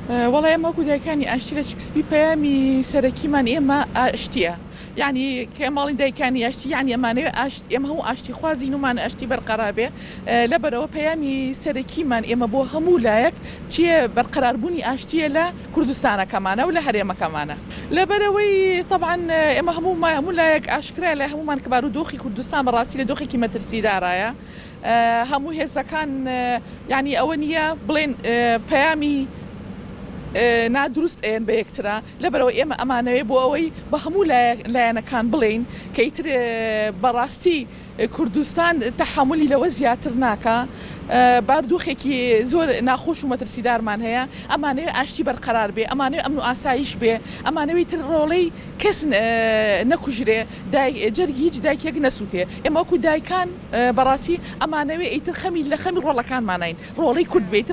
وەڵای ئێمە وەکو دایکانی ئاشتی لە شکسپی پەیامی سەرەکیمان ئێمە ئاشتیە. یعنی کە ماڵی دایکانی ئاشتی یعنی ئەمانەوێت ئێمە هەموو ئاشتی خوازی نومان ئاشتی بەرقەرار بێ لەبەرەوە پەیامی سەرەکیمان ئێمە بۆ هەموو لایەک چیە بەرقەراربوونی ئاشتیە لە کوردستانەکەمانە و لە هەرێمەکەمانە. لەبەرەوەی طبعاً ئێمە هەموو لایەک ئاشکرا لە هەمومان کە بارودۆخی کوردستان بەڕاستی لە دۆخێکی مەترسیدارایە. هەموو هێزەکان یعنی ئەوە نییە بڵێن پەیامی نادروست ئێن بە یەکترا لەبەرەوە ئێمە ئەمانەوێ بۆ ئەوەی بە هەموو لایەنەکان بڵین کە ئیتر بەڕاستی کوردستان تەحملی لەوە زیاتر ناکە. باردۆخێکی زۆر ناخۆش و مەترسیدارمان هەیە ئەمانەوێت ئاشتی بەرقەرار بێ ئەمانەوێت ئەمن و ئاسایش بێ ئەمانەوەی تر ڕۆڵەی کەس نەکوژرێ جەرگی هیچ دایکێک نەسووتێ. ئێمە وەکو دایکان بەڕاستی ئەمانەوێت ئیتر خەمی لە خەمی ڕۆڵەکانمانین ڕۆڵەی کورد بێت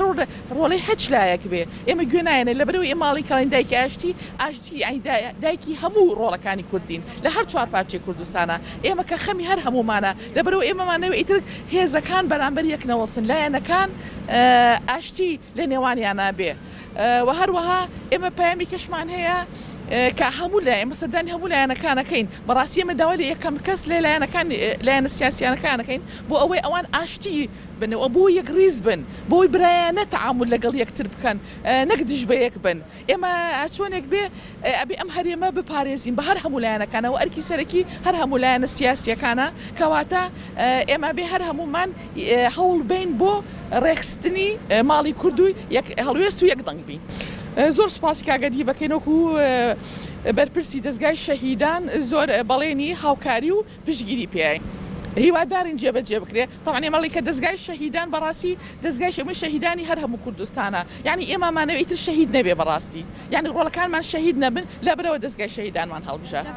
ڕۆڵەی هەچ لایەک بێ ئێمە گوێ نایەنێ لەبەرەوەی ئێماڵی کاڵین دایکی ئاشتی دایکی هەموو ڕۆڵەکانی کوردین لە هەر چوار پارچەی کوردستانە ئێمە کە خەمی هەر هەمومانە لەبەرەوە ئێمەمانەوێت ئیتر هێزەکان بەرامبەر یەک نەوەسن لایەنەکان ئاشتی لە نێوانیانە بێ و هەروەها ئێمە پەیامی کەشمان هەیە کە هەموو لایەن بەسەردانی هەموو لایەنەکانەکەین بەڕاستی ئێمە داوا لە یەکەم کەس لێ لایەنە سیاسیانەکانەکەین بۆ ئەوەی ئەوان ئاشتی بنەوە بۆ یەک ڕیز بن بۆی برایانە تەعامل لەگەڵ یەکتر بکەن نەک دژ بە یەک بن. ئێمە چۆنێک بێ ئەبێ ئەم هەرێمە بپارێزین بە هەر هەموو لایەنەکانەوە ئەرکی سەرەکی هەر هەموو لایەنە سیاسیەکانە کەواتە ئێمە بێ هەر هەمومان هەوڵ بین بۆ ڕێخستنی ماڵی کوردوی هەڵوێست و یەک دەنگ بین. زۆر سوپاسی کاگەدی بەکەینەوەکو بەرپرسی دەستگای شەهیدان زۆر بەڵێنی هاوکاری و پشتگیری پێی هیوادارین جێبەجێ بکرێ. طبعاً ئێمەڵی کە دەستگای شەهیدان بەڕاستی دەستگای ئەمە شەهیدانی هەر هەموو کوردستانە یعنی ئێمەمانەوە ئیتر شەهید نەبێ بەڕاستی یعنی ڕۆڵەکانمان شەهید نەبن لەبەرەوە دەستگای شەهیدانمان هەڵبژار.